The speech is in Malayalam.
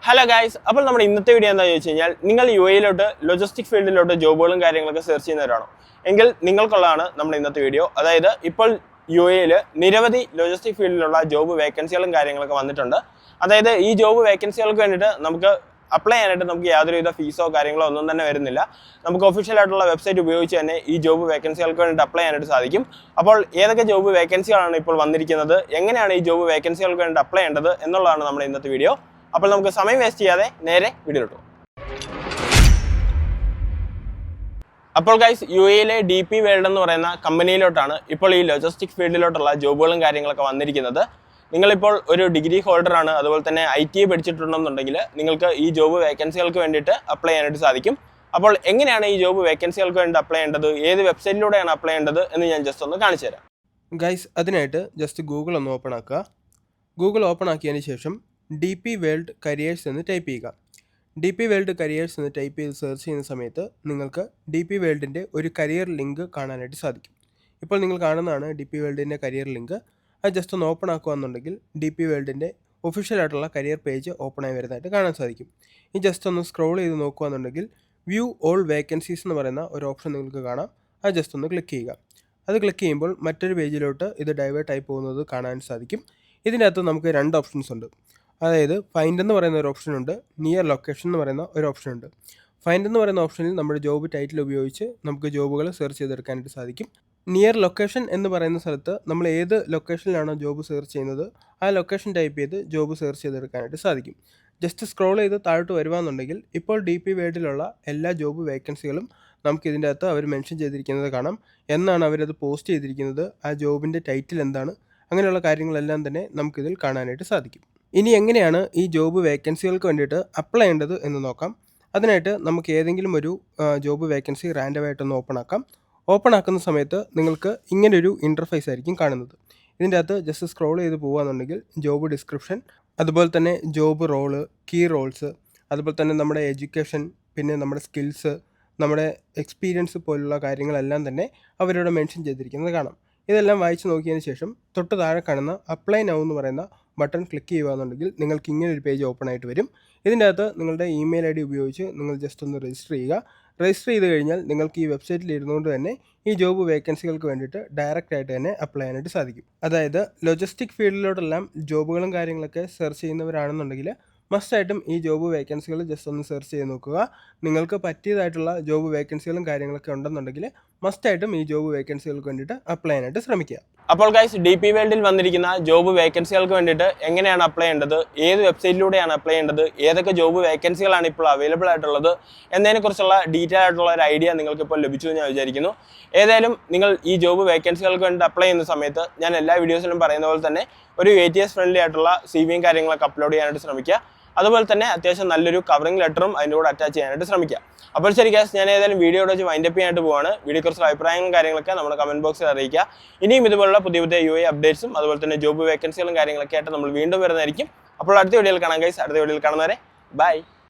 ഹലോ ഗൈസ്, അപ്പോൾ നമ്മുടെ ഇന്നത്തെ വീഡിയോ എന്താണെന്ന് ചോദിച്ചു കഴിഞ്ഞാൽ നിങ്ങൾ UAE ലോജിസ്റ്റിക് ഫീൽഡിലോട്ട് ജോബുകളും കാര്യങ്ങളൊക്കെ സെർച്ച് ചെയ്യുന്നവരാണോ എങ്കിൽ നിങ്ങൾക്കുള്ളതാണ് നമ്മുടെ ഇന്നത്തെ വീഡിയോ. അതായത് ഇപ്പോൾ UAE നിരവധി ലോജിസ്റ്റിക് ഫീൽഡിലുള്ള ജോബ് വേക്കൻസികളും കാര്യങ്ങളൊക്കെ വന്നിട്ടുണ്ട്. അതായത് ഈ ജോബ് വേക്കൻസികൾക്ക് വേണ്ടിയിട്ട് നമുക്ക് അപ്ലൈ ചെയ്യാനായിട്ട് നമുക്ക് യാതൊരുവിധ ഫീസോ കാര്യങ്ങളോ ഒന്നും തന്നെ വരുന്നില്ല. നമുക്ക് ഒഫീഷ്യൽ ആയിട്ടുള്ള വെബ്സൈറ്റ് ഉപയോഗിച്ച് തന്നെ ഈ ജോബ് വേക്കൻസികൾക്ക് വേണ്ടിയിട്ട് അപ്ലൈ ചെയ്യാനായിട്ട് സാധിക്കും. അപ്പോൾ ഏതൊക്കെ ജോബ് വേക്കൻസികളാണ് ഇപ്പോൾ വന്നിരിക്കുന്നത്, എങ്ങനെയാണ് ഈ ജോബ് വേക്കൻസികൾക്ക് വേണ്ടിയിട്ട് അപ്ലൈ ചെയ്യേണ്ടത് എന്നുള്ളതാണ് നമ്മുടെ ഇന്നത്തെ വീഡിയോ. അപ്പോൾ നമുക്ക് സമയം വേസ്റ്റ് ചെയ്യാതെ നേരെ വീഡിയോയിലോട്ട് പോകാം. അപ്പോൾ ഗൈസ്, UAE DP വേൾഡ് എന്ന് പറയുന്ന കമ്പനിയിലോട്ടാണ് ഇപ്പോൾ ഈ ലോജിസ്റ്റിക് ഫീൽഡിലോട്ടുള്ള ജോബുകളും കാര്യങ്ങളൊക്കെ വന്നിരിക്കുന്നത്. നിങ്ങളിപ്പോൾ ഒരു ഡിഗ്രി ഹോൾഡറാണ്, അതുപോലെ തന്നെ IT പഠിച്ചിട്ടുണ്ടെന്നുണ്ടെങ്കിൽ നിങ്ങൾക്ക് ഈ ജോബ് വേക്കൻസികൾക്ക് വേണ്ടിയിട്ട് അപ്ലൈ ചെയ്യാനായിട്ട് സാധിക്കും. അപ്പോൾ എങ്ങനെയാണ് ഈ ജോബ് വേക്കൻസികൾക്ക് വേണ്ടി അപ്ലൈ ചെയ്യേണ്ടത്, ഏത് വെബ്സൈറ്റിലൂടെയാണ് അപ്ലൈ ചെയ്യേണ്ടത് എന്ന് ഞാൻ ജസ്റ്റ് ഒന്ന് കാണിച്ചു തരാം. ഗൈസ്, അതിനായിട്ട് ജസ്റ്റ് ഗൂഗിൾ ഒന്ന് ഓപ്പൺ ആക്കുക. ഗൂഗിൾ ഓപ്പൺ ആക്കിയതിന് ശേഷം DP വേൾഡ് കരിയേഴ്സ് എന്ന് ടൈപ്പ് ചെയ്യുക. DP വേൾഡ് കരിയേഴ്സ് എന്ന് ടൈപ്പ് ചെയ്ത് സെർച്ച് ചെയ്യുന്ന സമയത്ത് നിങ്ങൾക്ക് DP വേൾഡിൻ്റെ ഒരു കരിയർ ലിങ്ക് കാണാനായിട്ട് സാധിക്കും. ഇപ്പോൾ നിങ്ങൾ കാണുന്നതാണ് DP വേൾഡിൻ്റെ കരിയർ ലിങ്ക്. അത് ജസ്റ്റ് ഒന്ന് ഓപ്പൺ ആക്കുകയെന്നുണ്ടെങ്കിൽ DP വേൾഡിൻ്റെ ഒഫീഷ്യലായിട്ടുള്ള കരിയർ പേജ് ഓപ്പൺ ആയി വരുന്നതായിട്ട് കാണാൻ സാധിക്കും. ഈ ജസ്റ്റ് ഒന്ന് സ്ക്രോൾ ചെയ്ത് നോക്കുകയെന്നുണ്ടെങ്കിൽ വ്യൂ ഓൾ വേക്കൻസീസ് എന്ന് പറയുന്ന ഒരു ഓപ്ഷൻ നിങ്ങൾക്ക് കാണാം. അത് ജസ്റ്റ് ഒന്ന് ക്ലിക്ക് ചെയ്യുക. അത് ക്ലിക്ക് ചെയ്യുമ്പോൾ മറ്റൊരു പേജിലോട്ട് ഇത് ഡൈവേർട്ട് ആയി പോകുന്നത് കാണാൻ സാധിക്കും. ഇതിൻ്റെ അകത്ത് നമുക്ക് രണ്ട് ഓപ്ഷൻസ് ഉണ്ട്. അതായത് ഫൈൻഡ് എന്ന് പറയുന്ന ഒരു ഓപ്ഷൻ ഉണ്ട്, നിയർ ലൊക്കേഷൻ എന്ന് പറയുന്ന ഒരു ഓപ്ഷൻ ഉണ്ട്. ഫൈൻഡ് എന്ന് പറയുന്ന ഓപ്ഷനിൽ നമ്മുടെ ജോബ് ടൈറ്റിൽ ഉപയോഗിച്ച് നമുക്ക് ജോബുകൾ സെർച്ച് ചെയ്തെടുക്കാനായിട്ട് സാധിക്കും. നിയർ ലൊക്കേഷൻ എന്ന് പറയുന്ന സ്ഥലത്ത് നമ്മൾ ഏത് ലൊക്കേഷനിലാണോ ജോബ് സെർച്ച് ചെയ്യുന്നത് ആ ലൊക്കേഷൻ ടൈപ്പ് ചെയ്ത് ജോബ് സെർച്ച് ചെയ്തെടുക്കാനായിട്ട് സാധിക്കും. ജസ്റ്റ് സ്ക്രോൾ ചെയ്ത് താഴോട്ട് വരുവാന്നുണ്ടെങ്കിൽ ഇപ്പോൾ DP വേൾഡിലുള്ള എല്ലാ ജോബ് വേക്കൻസികളും നമുക്ക് ഇതിൻ്റെ അകത്ത് അവർ മെൻഷൻ ചെയ്തിരിക്കുന്നത് കാണാം. എന്നാണ് അവരത് പോസ്റ്റ് ചെയ്തിരിക്കുന്നത്, ആ ജോബിൻ്റെ ടൈറ്റിൽ എന്താണ്, അങ്ങനെയുള്ള കാര്യങ്ങളെല്ലാം തന്നെ നമുക്കിതിൽ കാണാനായിട്ട് സാധിക്കും. ഇനി എങ്ങനെയാണ് ഈ ജോബ് വേക്കൻസികൾക്ക് വേണ്ടിയിട്ട് അപ്ലൈ ചെയ്യേണ്ടത് എന്ന് നോക്കാം. അതിനായിട്ട് നമുക്ക് ഏതെങ്കിലും ഒരു ജോബ് വേക്കൻസി റാൻഡമായിട്ടൊന്ന് ഓപ്പൺ ആക്കാം. ഓപ്പൺ ആക്കുന്ന സമയത്ത് നിങ്ങൾക്ക് ഇങ്ങനൊരു ഇൻ്റർഫേസ് ആയിരിക്കും കാണുന്നത്. ഇതിൻ്റെ അകത്ത് ജസ്റ്റ് സ്ക്രോൾ ചെയ്ത് പോകുകയെന്നുണ്ടെങ്കിൽ ജോബ് ഡിസ്ക്രിപ്ഷൻ, അതുപോലെ തന്നെ ജോബ് റോള്, കീ റോൾസ്, അതുപോലെ തന്നെ നമ്മുടെ എഡ്യൂക്കേഷൻ, പിന്നെ നമ്മുടെ സ്കിൽസ്, നമ്മുടെ എക്സ്പീരിയൻസ് പോലുള്ള കാര്യങ്ങളെല്ലാം തന്നെ അവരോട് മെൻഷൻ ചെയ്തിരിക്കുന്നത് കാണാം. ഇതെല്ലാം വായിച്ച് നോക്കിയതിന് ശേഷം തൊട്ട് താഴെ കാണുന്ന അപ്ലൈ നൗ എന്ന് പറയുന്ന ബട്ടൺ ക്ലിക്ക് ചെയ്യുകയെന്നുണ്ടെങ്കിൽ നിങ്ങൾക്ക് ഇങ്ങനെ ഒരു പേജ് ഓപ്പൺ ആയിട്ട് വരും. ഇതിൻ്റെ അകത്ത് നിങ്ങളുടെ ഇമെയിൽ ID ഉപയോഗിച്ച് നിങ്ങൾ ജസ്റ്റ് ഒന്ന് രജിസ്റ്റർ ചെയ്യുക. രജിസ്റ്റർ ചെയ്ത് കഴിഞ്ഞാൽ നിങ്ങൾക്ക് ഈ വെബ്സൈറ്റിൽ ഇരുന്നുകൊണ്ട് തന്നെ ഈ ജോബ് വേക്കൻസികൾക്ക് വേണ്ടിയിട്ട് ഡയറക്റ്റ് ആയിട്ട് തന്നെ അപ്ലൈ ചെയ്യാനായിട്ട് സാധിക്കും. അതായത് ലോജിസ്റ്റിക് ഫീൽഡിലോട്ടെല്ലാം ജോബുകളും കാര്യങ്ങളൊക്കെ സെർച്ച് ചെയ്യുന്നവരാണെന്നുണ്ടെങ്കിൽ മസ്റ്റായിട്ടും ഈ ജോബ് വേക്കൻസികൾ ജസ്റ്റ് ഒന്ന് സെർച്ച് ചെയ്ത് നോക്കുക. നിങ്ങൾക്ക് പറ്റിയതായിട്ടുള്ള ജോബ് വേക്കൻസികളും കാര്യങ്ങളൊക്കെ ഉണ്ടെന്നുണ്ടെങ്കിൽ മസ്റ്റായിട്ടും ഈ ജോബ് വേക്കൻസികൾക്ക് വേണ്ടിയിട്ട് അപ്ലൈ ചെയ്യാനായിട്ട് ശ്രമിക്കുക. അപ്പോൾ ഗൈസ്, DP വേൾഡിൽ വന്നിരിക്കുന്ന ജോബ് വേക്കൻസികൾക്ക് വേണ്ടിയിട്ട് എങ്ങനെയാണ് അപ്ലൈ ചെയ്യേണ്ടത്, ഏത് വെബ്സൈറ്റിലൂടെയാണ് അപ്ലൈ ചെയ്യേണ്ടത്, ഏതൊക്കെ ജോബ് വേക്കൻസികളാണ് ഇപ്പോൾ അവൈലബിൾ ആയിട്ടുള്ളത് എന്നതിനെക്കുറിച്ചുള്ള ഡീറ്റെയിൽ ആയിട്ടുള്ള ഒരു ഐഡിയ നിങ്ങൾക്കിപ്പോൾ ലഭിച്ചു എന്ന് ഞാൻ വിചാരിക്കുന്നു. ഏതായാലും നിങ്ങൾ ഈ ജോബ് വേക്കൻസികൾക്ക് വേണ്ടി അപ്ലൈ ചെയ്യുന്ന സമയത്ത് ഞാൻ എല്ലാ വീഡിയോസിലും പറയുന്ന പോലെ തന്നെ ഒരു ATS ഫ്രണ്ട്ലി ആയിട്ടുള്ള CVയും കാര്യങ്ങളൊക്കെ അപ്ലോഡ് ചെയ്യാനായിട്ട് ശ്രമിക്കുക. അതുപോലെ തന്നെ അത്യാവശ്യം നല്ലൊരു കവറിംഗ് ലെറ്ററും അതിൻ്റെ കൂടെ അറ്റാച്ച് ചെയ്യാനായിട്ട് ശ്രമിക്കുക. അപ്പോൾ ശരി ഗൈസ്, ഞാൻ ഏതായാലും വീഡിയോയുടെ വെച്ച് വൈൻഡപ്പ് ചെയ്യാനായിട്ട് പോവാണ്. വീഡിയോയെക്കുറിച്ചുള്ള അഭിപ്രായങ്ങളും കാര്യങ്ങളൊക്കെ നമ്മുടെ കമൻറ്റ് ബോക്സിൽ അറിയിക്കുക. ഇനിയും ഇതുപോലുള്ള പുതിയ പുതിയ UAE അപ്ഡേറ്റ്സും അതുപോലെ തന്നെ ജോബ് വേക്കൻസികളും കാര്യങ്ങളൊക്കെ ആയിട്ട് നമ്മൾ വീണ്ടും വരുന്നതായിരിക്കും. അപ്പോൾ അടുത്ത വീഡിയോയിൽ കാണാം ഗൈസ്. അടുത്ത വീഡിയോയിൽ കാണുന്നവരെ ബൈ.